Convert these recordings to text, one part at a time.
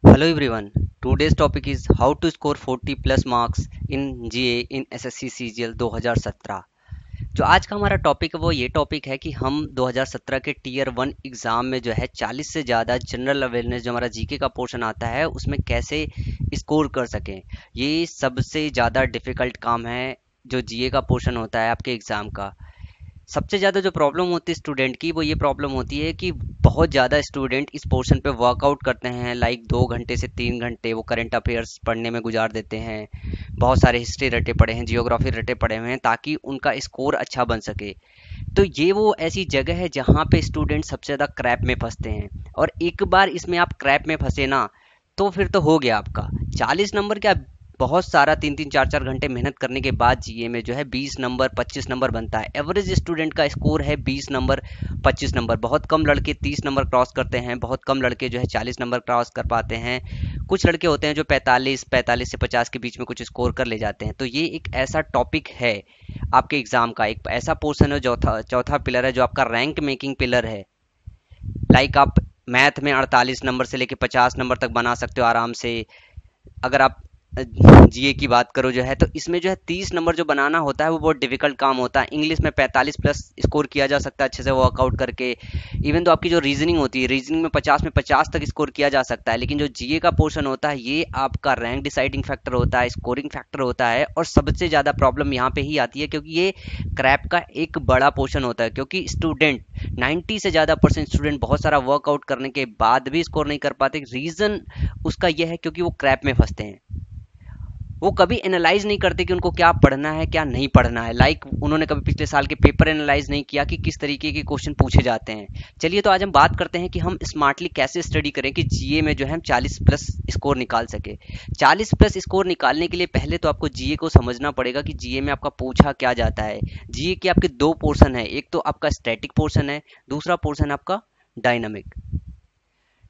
Hello everyone. Today's topic is how to score 40 plus marks in GA in SSC CGL 2017। जो आज का हमारा topic है वो ये टॉपिक है कि हम 2017 के टीयर 1 एग्जाम में जो है 40 से ज़्यादा जनरल अवेयरनेस जो हमारा जीके का पोर्शन आता है उसमें कैसे स्कोर कर सकें। ये सबसे ज़्यादा डिफिकल्ट काम है जो जीए का पोर्शन होता है आपके एग्ज़ाम का। सबसे ज़्यादा जो प्रॉब्लम होती है स्टूडेंट की वो ये प्रॉब्लम होती है कि बहुत ज़्यादा स्टूडेंट इस पोर्शन पे वर्कआउट करते हैं, लाइक 2 घंटे से 3 घंटे वो करंट अफेयर्स पढ़ने में गुजार देते हैं। बहुत सारे हिस्ट्री रटे पड़े हैं, जियोग्राफी रटे पड़े हुए हैं ताकि उनका स्कोर अच्छा बन सके। तो ये वो ऐसी जगह है जहाँ पे स्टूडेंट सबसे ज़्यादा क्रैप में फंसते हैं। और एक बार इसमें आप क्रैप में फंसे ना तो फिर तो हो गया आपका 40 नंबर क्या, बहुत सारा 3-3 4-4 घंटे मेहनत करने के बाद जीए में जो है 20 नंबर 25 नंबर बनता है। एवरेज स्टूडेंट का स्कोर है 20 नंबर 25 नंबर। बहुत कम लड़के 30 नंबर क्रॉस करते हैं, बहुत कम लड़के जो है 40 नंबर क्रॉस कर पाते हैं। कुछ लड़के होते हैं जो 45 से 50 के बीच में कुछ स्कोर कर ले जाते हैं। तो ये एक ऐसा टॉपिक है आपके एग्जाम का, एक ऐसा पोर्शन है, चौथा चौथा पिलर है जो आपका रैंक मेकिंग पिलर है। लाइक आप मैथ में 48 नंबर से लेके 50 नंबर तक बना सकते हो आराम से। अगर आप जीए की बात करो जो है तो इसमें जो है 30 नंबर जो बनाना होता है वो बहुत डिफिकल्ट काम होता है। इंग्लिश में 45 प्लस स्कोर किया जा सकता है अच्छे से वर्कआउट करके। इवन तो आपकी जो रीजनिंग होती है, रीजनिंग में 50 तक स्कोर किया जा सकता है। लेकिन जो जीए का पोर्शन होता है ये आपका रैंक डिसाइडिंग फैक्टर होता है, स्कोरिंग फैक्टर होता है। और सबसे ज़्यादा प्रॉब्लम यहाँ पे ही आती है क्योंकि ये क्रैप का एक बड़ा पोर्शन होता है। क्योंकि स्टूडेंट 90 से ज़्यादा परसेंट स्टूडेंट बहुत सारा वर्कआउट करने के बाद भी स्कोर नहीं कर पाते। रीज़न उसका यह है क्योंकि वो क्रैप में फंसते हैं। वो कभी एनालाइज नहीं करते कि उनको क्या पढ़ना है क्या नहीं पढ़ना है। लाइक उन्होंने कभी पिछले साल के पेपर एनालाइज नहीं किया कि किस तरीके के क्वेश्चन पूछे जाते हैं। चलिए तो आज हम बात करते हैं कि हम स्मार्टली कैसे स्टडी करें कि जीए में जो है हम 40 प्लस स्कोर निकाल सके। 40 प्लस स्कोर निकालने के लिए पहले तो आपको जीए को समझना पड़ेगा कि जीए में आपका पूछा क्या जाता है। जीए के आपके दो पोर्शन है, एक तो आपका स्टैटिक पोर्शन है, दूसरा पोर्शन आपका डायनामिक।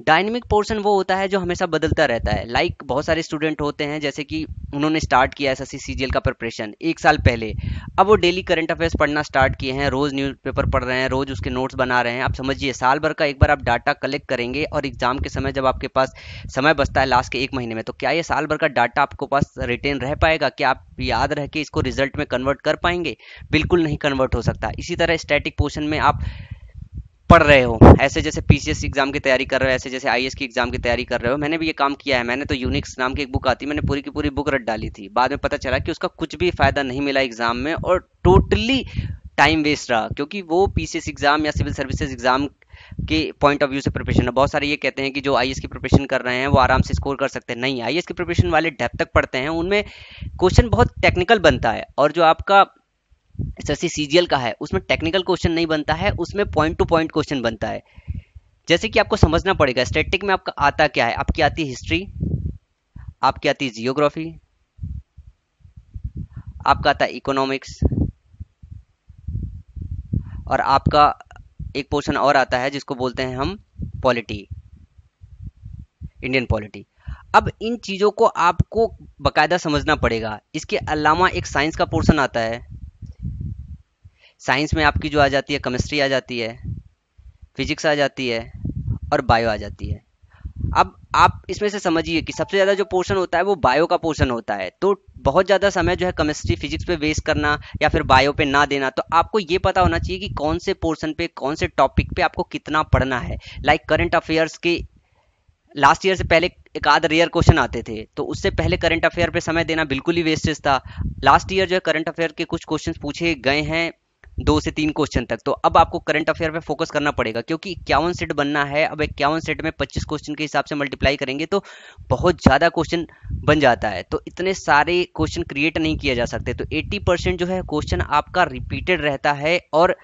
डायनेमिक पोर्शन वो होता है जो हमेशा बदलता रहता है। लाइक बहुत सारे स्टूडेंट होते हैं जैसे कि उन्होंने स्टार्ट किया एसएससी सीजीएल का प्रिपरेशन 1 साल पहले। अब वो डेली करंट अफेयर्स पढ़ना स्टार्ट किए हैं, रोज न्यूज़पेपर पढ़ रहे हैं, रोज उसके नोट्स बना रहे हैं। आप समझिए साल भर का एक बार आप डाटा कलेक्ट करेंगे और एग्जाम के समय जब आपके पास समय बचता है लास्ट के 1 महीने में, तो क्या ये साल भर का डाटा आपके पास रिटेन रह पाएगा? क्या आप याद रह के इसको रिजल्ट में कन्वर्ट कर पाएंगे? बिल्कुल नहीं कन्वर्ट हो सकता। इसी तरह स्टैटिक पोर्शन में आप पढ़ रहे हो, ऐसे जैसे पीसीएस एग्जाम की तैयारी कर रहे हो, ऐसे जैसे आईएएस की एग्जाम की तैयारी कर रहे हो। मैंने भी ये काम किया है। मैंने तो यूनिक्स नाम की एक बुक आती है, मैंने पूरी की पूरी बुक रट डाली थी। बाद में पता चला कि उसका कुछ भी फायदा नहीं मिला एग्जाम में और टोटली टाइम वेस्ट रहा। क्योंकि वो पीसीएस एग्जाम या सिविल सर्विसेज एग्जाम के पॉइंट ऑफ व्यू से प्रिपरेशन है। बहुत सारे ये कहते हैं कि जो आईएएस की प्रिपरेशन कर रहे हैं वो आराम से स्कोर कर सकते हैं। नहीं, आईएएस की प्रिपरेशन वाले डेप्थ तक पढ़ते हैं, उनमें क्वेश्चन बहुत टेक्निकल बनता है। और जो आपका एसएससी सीजीएल का है उसमें टेक्निकल क्वेश्चन नहीं बनता है, उसमें पॉइंट टू पॉइंट क्वेश्चन बनता है। जैसे कि आपको समझना पड़ेगा स्टैटिक में आपका आता क्या है। आपकी आती है हिस्ट्री, आपकी आती है जियोग्राफी, आपका आता है इकोनॉमिक्स, और आपका एक पोर्शन और आता है जिसको बोलते हैं हम पॉलिटी, इंडियन पॉलिटी। अब इन चीज़ों को आपको बकायदा समझना पड़ेगा। इसके अलावा एक साइंस का पोर्शन आता है। साइंस में आपकी जो आ जाती है केमिस्ट्री आ जाती है, फिजिक्स आ जाती है और बायो आ जाती है। अब आप इसमें से समझिए कि सबसे ज़्यादा जो पोर्शन होता है वो बायो का पोर्शन होता है। तो बहुत ज़्यादा समय जो है केमिस्ट्री फिजिक्स पे वेस्ट करना या फिर बायो पे ना देना। तो आपको ये पता होना चाहिए कि कौन से पोर्शन पे कौन से टॉपिक पे आपको कितना पढ़ना है। लाइक करंट अफेयर्स के लास्ट ईयर से पहले एक आध रेयर क्वेश्चन आते थे, तो उससे पहले करंट अफेयर पे समय देना बिल्कुल ही वेस्टेज था। लास्ट ईयर जो है करंट अफेयर के कुछ क्वेश्चन पूछे गए हैं 2 से 3 क्वेश्चन तक। तो अब आपको करंट अफेयर पे फोकस करना पड़ेगा क्योंकि 51 सेट बनना है। अब 51 सेट में 25 क्वेश्चन के हिसाब से मल्टीप्लाई करेंगे तो बहुत ज़्यादा क्वेश्चन बन जाता है। तो इतने सारे क्वेश्चन क्रिएट नहीं किए जा सकते। तो 80% जो है क्वेश्चन आपका रिपीटेड रहता है और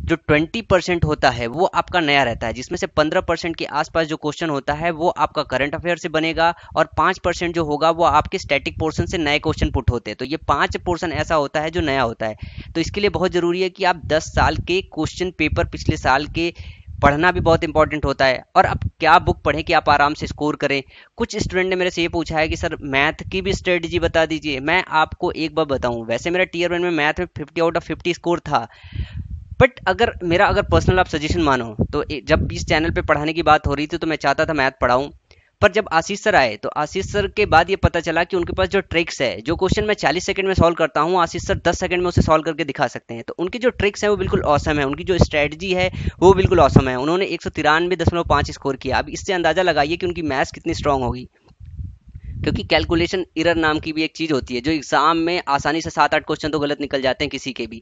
जो 20% होता है वो आपका नया रहता है, जिसमें से 15% के आसपास जो क्वेश्चन होता है वो आपका करंट अफेयर से बनेगा और 5% जो होगा वो आपके स्टैटिक पोर्शन से नए क्वेश्चन पुट होते हैं। तो ये 5 पोर्शन ऐसा होता है जो नया होता है। तो इसके लिए बहुत जरूरी है कि आप 10 साल के क्वेश्चन पेपर पिछले साल के पढ़ना भी बहुत इंपॉर्टेंट होता है। और अब क्या बुक पढ़ें कि आप आराम से स्कोर करें। कुछ स्टूडेंट ने मेरे से ये पूछा है कि सर मैथ की भी स्ट्रेटजी बता दीजिए। मैं आपको एक बार बताऊं, वैसे मेरा टीयर 1 में मैथ में 50 आउट ऑफ 50 स्कोर था। बट अगर पर्सनल आप सजेशन मानो तो जब इस चैनल पे पढ़ाने की बात हो रही थी तो मैं चाहता था मैथ पढ़ाऊं। पर जब आशीष सर आए तो आशीष सर के बाद ये पता चला कि उनके पास जो ट्रिक्स है, जो क्वेश्चन मैं 40 सेकंड में सॉल्व करता हूँ, आशीष सर 10 सेकंड में उसे सॉल्व करके दिखा सकते हैं। तो उनकी जो ट्रिक्स है वो बिल्कुल औसम है, उनकी जो स्ट्रेटजी है वो बिल्कुल औसम है। उन्होंने 193.5 स्कोर किया। अब इससे अंदाजा लगाइए कि उनकी मैथ्स कितनी स्ट्रांग होगी, क्योंकि कैलकुलेशन एरर नाम की भी एक चीज होती है, जो एग्जाम में आसानी से 7-8 क्वेश्चन तो गलत निकल जाते हैं किसी के भी।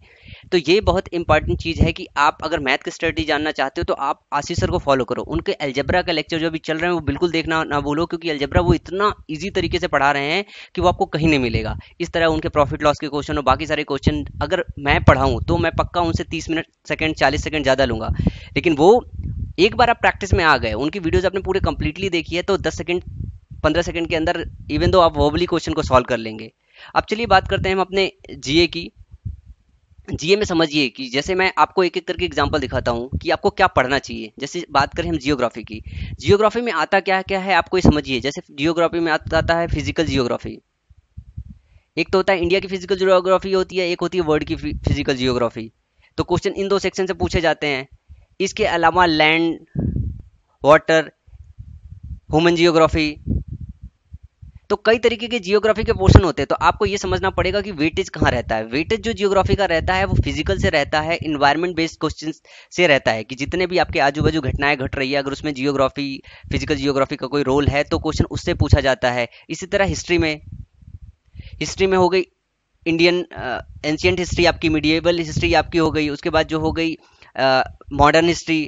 तो ये बहुत इंपॉर्टेंट चीज है कि आप अगर मैथ की स्ट्रेटजी जानना चाहते हो तो आप आशीष सर को फॉलो करो। उनके अलजेब्रा का लेक्चर जो अभी चल रहे हैं वो बिल्कुल देखना ना भूलो, क्योंकि अलजेब्रा वो इतना ईजी तरीके से पढ़ा रहे हैं कि वो आपको कहीं नहीं मिलेगा। इस तरह उनके प्रॉफिट लॉस के क्वेश्चन और बाकी सारे क्वेश्चन अगर मैं पढ़ाऊँ तो मैं पक्का उनसे 30 मिनट सेकेंड 40 सेकेंड ज्यादा लूंगा। लेकिन वो एक बार आप प्रैक्टिस में आ गए, उनकी वीडियोज आपने पूरे कंप्लीटली देखी है, तो 10 सेकंड 15 सेकंड के अंदर इवन दो आप वर्बली क्वेश्चन को सॉल्व कर लेंगे। अब चलिए बात करते हैं हम अपने जीए की। जीए में समझिए कि जैसे मैं आपको एक एक करके एग्जांपल दिखाता हूं कि आपको क्या पढ़ना चाहिए। जैसे बात करें हम जियोग्राफी की, जियोग्राफी में आता क्या क्या है आपको ये समझिए। जैसे जियोग्राफी में आता है फिजिकल जियोग्राफी, एक तो होता है इंडिया की फिजिकल जियोग्राफी होती है, एक होती है वर्ल्ड की फिजिकल जियोग्राफी। तो क्वेश्चन इन दो सेक्शन से पूछे जाते हैं। इसके अलावा लैंड, वाटर, ह्यूमन जियोग्राफी, तो कई तरीके के जियोग्राफी के पोर्शन होते हैं। तो आपको ये समझना पड़ेगा कि वेटेज कहाँ रहता है। वेटेज जो जियोग्राफी का रहता है वो फिजिकल से रहता है, इन्वायरमेंट बेस्ड क्वेश्चन से रहता है, कि जितने भी आपके आजू बाजू घटनाएं घट रही है अगर उसमें जियोग्राफी, फिजिकल जियोग्राफी का कोई रोल है तो क्वेश्चन उससे पूछा जाता है। इसी तरह हिस्ट्री में हो गई इंडियन एंशियंट हिस्ट्री, आपकी मिडिएवल हिस्ट्री आपकी हो गई। उसके बाद जो हो गई modern history,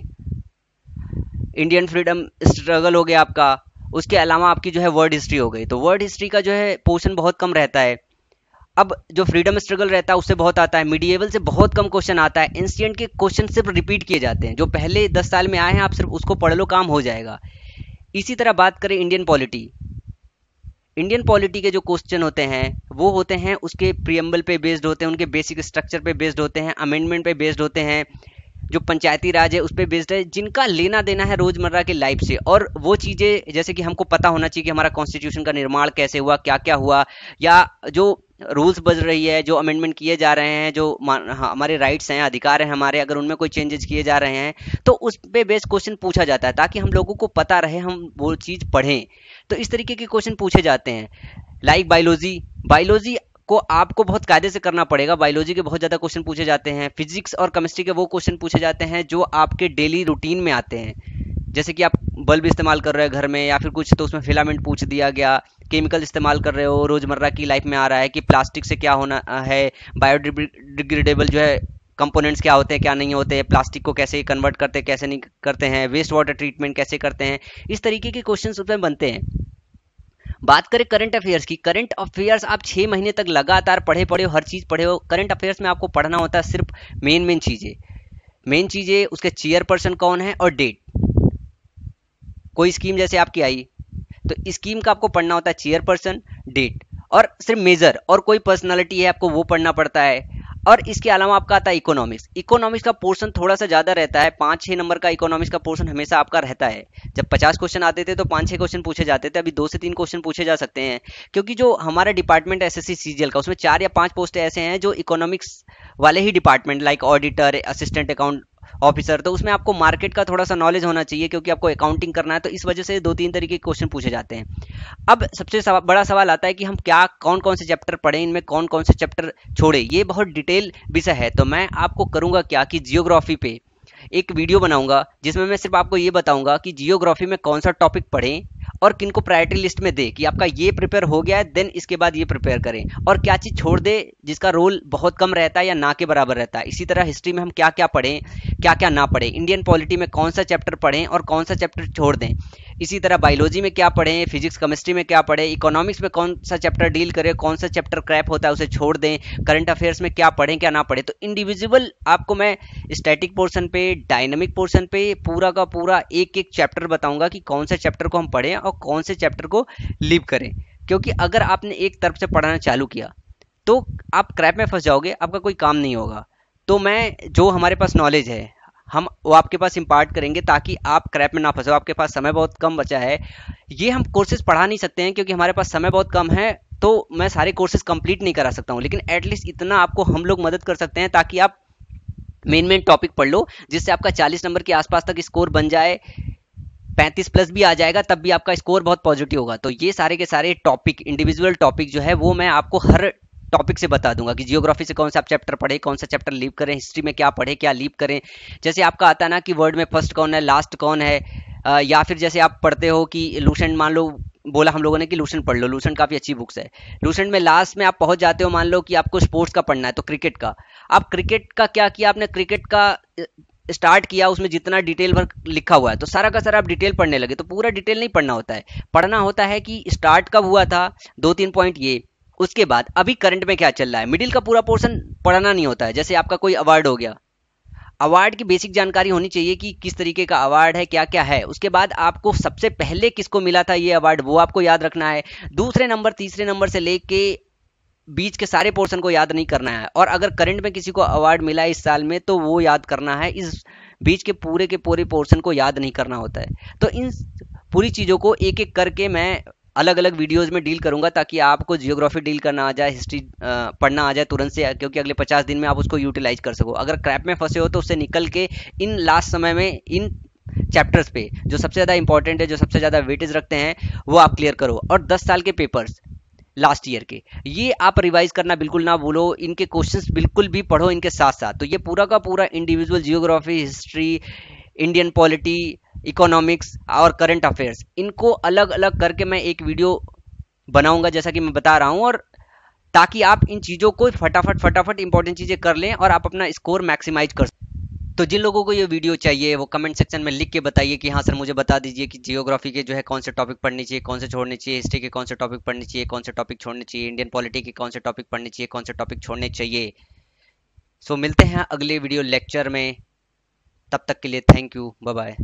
Indian freedom struggle हो गया आपका। उसके अलावा आपकी जो है वर्ल्ड हिस्ट्री हो गई। तो वर्ल्ड हिस्ट्री का जो है पोर्शन बहुत कम रहता है। अब जो फ्रीडम स्ट्रगल रहता है उससे बहुत आता है, मिडिएवल से बहुत कम क्वेश्चन आता है, एंशिएंट के क्वेश्चन सिर्फ रिपीट किए जाते हैं, जो पहले 10 साल में आए हैं आप सिर्फ उसको पढ़ लो, काम हो जाएगा। इसी तरह बात करें इंडियन पॉलिटी, इंडियन पॉलिटी के जो क्वेश्चन होते हैं वो होते हैं उसके प्रियम्बल पे बेस्ड होते हैं, उनके बेसिक स्ट्रक्चर पे बेस्ड होते हैं, अमेंडमेंट पे बेस्ड होते हैं, जो पंचायती राज है उस पर बेस्ड है, जिनका लेना देना है रोजमर्रा की लाइफ से। और वो चीजें जैसे कि हमको पता होना चाहिए कि हमारा कॉन्स्टिट्यूशन का निर्माण कैसे हुआ, क्या क्या हुआ, या जो रूल्स बज रही है, जो अमेंडमेंट किए जा रहे हैं, जो हमारे राइट्स हैं, अधिकार हैं हमारे, अगर उनमें कोई चेंजेस किए जा रहे हैं तो उस पे बेस्ड क्वेश्चन पूछा जाता है, ताकि हम लोगों को पता रहे, हम वो चीज पढ़ें। तो इस तरीके के क्वेश्चन पूछे जाते हैं। लाइक बायोलॉजी, बायोलॉजी को आपको बहुत कायदे से करना पड़ेगा। बायोलॉजी के बहुत ज़्यादा क्वेश्चन पूछे जाते हैं। फिजिक्स और केमिस्ट्री के वो क्वेश्चन पूछे जाते हैं जो आपके डेली रूटीन में आते हैं। जैसे कि आप बल्ब इस्तेमाल कर रहे हो घर में या फिर कुछ, तो उसमें फिलामेंट पूछ दिया गया। केमिकल इस्तेमाल कर रहे हो, रोजमर्रा की लाइफ में आ रहा है कि प्लास्टिक से क्या होना है, बायोडिग्रेडेबल जो है कंपोनेंट्स क्या होते हैं क्या नहीं होते हैं, प्लास्टिक को कैसे कन्वर्ट करते हैं कैसे नहीं करते हैं, वेस्ट वाटर ट्रीटमेंट कैसे करते हैं, इस तरीके के क्वेश्चन उसमें बनते हैं। बात करें करंट अफेयर्स की, करंट अफेयर्स आप 6 महीने तक लगातार पढ़े हो, हर चीज पढ़े हो। करंट अफेयर्स में आपको पढ़ना होता है सिर्फ मेन चीजें, उसके चेयरपर्सन कौन है और डेट। कोई स्कीम जैसे आपकी आई तो स्कीम का आपको पढ़ना होता है चेयरपर्सन, डेट, और सिर्फ मेजर, और कोई पर्सनालिटी है आपको वो पढ़ना पड़ता है। और इसके अलावा आपका आता है इकोनॉमिक्स। इकोनॉमिक्स का पोर्शन थोड़ा सा ज्यादा रहता है, 5-6 नंबर का इकोनॉमिक्स का पोर्शन हमेशा आपका रहता है। जब 50 क्वेश्चन आते थे तो 5-6 क्वेश्चन पूछे जाते थे, अभी 2 से 3 क्वेश्चन पूछे जा सकते हैं, क्योंकि जो हमारा डिपार्टमेंट एसएससी सीजीएल का, उसमें 4 या 5 पोस्ट ऐसे हैं जो इकोनॉमिक्स वाले ही department, like auditor, assistant account officer, तो उसमें आपको मार्केट का थोड़ा सा नॉलेज होना चाहिए, क्योंकि आपको अकाउंटिंग करना है। तो इस वजह से 2-3 तरीके के क्वेश्चन पूछे जाते हैं। अब सबसे बड़ा सवाल आता है कि हम क्या कौन कौन से चैप्टर पढ़ें, इनमें कौन कौन से चैप्टर छोड़े। ये बहुत डिटेल विषय है, तो मैं आपको करूंगा क्या कि जियोग्राफी पे एक वीडियो बनाऊंगा जिसमें मैं सिर्फ आपको ये बताऊंगा कि जियोग्राफी में कौन सा टॉपिक पढ़ें और किनको प्रायोरिटी लिस्ट में दे, कि आपका ये प्रिपेयर हो गया है देन इसके बाद ये प्रिपेयर करें, और क्या चीज छोड़ दे जिसका रोल बहुत कम रहता है या ना के बराबर रहता है। इसी तरह हिस्ट्री में हम क्या क्या पढ़ें, क्या क्या ना पढ़ें, इंडियन पॉलिटी में कौन सा चैप्टर पढ़ें और कौन सा चैप्टर छोड़ दें। इसी तरह बायोलॉजी में क्या पढ़ें, फिजिक्स केमिस्ट्री में क्या पढ़ें, इकोनॉमिक्स में कौन सा चैप्टर डील करें, कौन सा चैप्टर क्रैप होता है उसे छोड़ दें, करंट अफेयर्स में क्या पढ़ें क्या ना पढ़ें। तो इंडिविजुअल आपको मैं स्टैटिक पोर्शन पे, डायनामिक पोर्शन पे पूरा का पूरा एक एक चैप्टर बताऊंगा कि कौन से चैप्टर को हम पढ़ें और कौन से चैप्टर को लीव करें। क्योंकि अगर आपने एक तरफ से पढ़ाना चालू किया तो आप क्रैप में फंस जाओगे, आपका कोई काम नहीं होगा। तो मैं जो हमारे पास नॉलेज है हम वो आपके पास इम्पार्ट करेंगे ताकि आप क्रैप में ना फंसो। आपके पास समय बहुत कम बचा है, ये हम कोर्सेज पढ़ा नहीं सकते हैं क्योंकि हमारे पास समय बहुत कम है, तो मैं सारे कोर्सेज कंप्लीट नहीं करा सकता हूँ, लेकिन एटलीस्ट इतना आपको हम लोग मदद कर सकते हैं ताकि आप मेन टॉपिक पढ़ लो, जिससे आपका 40 नंबर के आसपास तक स्कोर बन जाए। 35 प्लस भी आ जाएगा तब भी आपका स्कोर बहुत पॉजिटिव होगा। तो ये सारे के सारे टॉपिक, इंडिविजुअल टॉपिक जो है वो मैं आपको हर टॉपिक से बता दूंगा कि जियोग्राफी से कौन सा आप चैप्टर पढ़े, कौन सा चैप्टर लीव करें, हिस्ट्री में क्या पढ़े, क्या लीव करें। जैसे आपका आता है ना कि वर्ल्ड में फर्स्ट कौन है, लास्ट कौन है, या फिर जैसे आप पढ़ते हो कि लूसेंट, मान लो बोला हम लोगों ने कि लूसेंट पढ़ लो, लूसेंट काफी अच्छी बुक्स है। लूसेंट में लास्ट में आप पहुंच जाते हो, मान लो कि आपको स्पोर्ट्स का पढ़ना है तो क्रिकेट का, आप क्रिकेट का क्या किया आपने, क्रिकेट का स्टार्ट किया, उसमें जितना डिटेल वर्क लिखा हुआ है तो सारा का सारा आप डिटेल पढ़ने लगे, तो पूरा डिटेल नहीं पढ़ना होता है। पढ़ना होता है कि स्टार्ट कब हुआ था, 2-3 पॉइंट ये, उसके बाद अभी करंट में क्या चल रहा है, मिडिल का पूरा पोर्शन पढ़ना नहीं होता है। जैसे आपका कोई अवार्ड हो गया, अवार्ड की बेसिक जानकारी होनी चाहिए कि किस तरीके का अवार्ड है, क्या क्या है। उसके बाद आपको सबसे पहले किसको मिला था ये अवार्ड, वो आपको याद रखना है। दूसरे नंबर तीसरे नंबर से लेके बीच के सारे पोर्शन को याद नहीं करना है। और अगर करंट में किसी को अवार्ड मिला है इस साल में तो वो याद करना है, इस बीच के पूरे पोर्शन को याद नहीं करना होता है। तो इन पूरी चीज़ों को एक एक करके मैं अलग अलग वीडियोस में डील करूंगा, ताकि आपको जियोग्राफी डील करना आ जाए, हिस्ट्री पढ़ना आ जाए तुरंत से, क्योंकि अगले 50 दिन में आप उसको यूटिलाइज कर सको। अगर क्रैप में फंसे हो तो उससे निकल के इन लास्ट समय में इन चैप्टर्स पे जो सबसे ज़्यादा इंपॉर्टेंट है, जो सबसे ज़्यादा वेटेज रखते हैं, वो आप क्लियर करो। और 10 साल के पेपर्स लास्ट ईयर के, ये आप रिवाइज करना बिल्कुल ना भूलो, इनके क्वेश्चंस बिल्कुल भी पढ़ो इनके साथ साथ। तो ये पूरा का पूरा individual geography, history, Indian polity, economics और करंट अफेयर्स, इनको अलग अलग करके मैं एक वीडियो बनाऊंगा जैसा कि मैं बता रहा हूं, और ताकि आप इन चीज़ों को फटाफट फटाफट इंपॉर्टेंट चीज़ें कर लें और आप अपना स्कोर मैक्सिमाइज कर। तो जिन लोगों को ये वीडियो चाहिए वो कमेंट सेक्शन में लिख के बताइए कि हाँ सर मुझे बता दीजिए कि जियोग्राफी के जो है कौन से टॉपिक पढ़ने चाहिए, कौन से छोड़ने चाहिए, हिस्ट्री के कौन से टॉपिक पढ़ने चाहिए, कौन से टॉपिक छोड़ने चाहिए, इंडियन पॉलिटी के कौन से टॉपिक पढ़ने चाहिए, कौन से टॉपिक छोड़ने चाहिए। सो मिलते हैं अगले वीडियो लेक्चर में, तब तक के लिए थैंक यू, बाय बाय।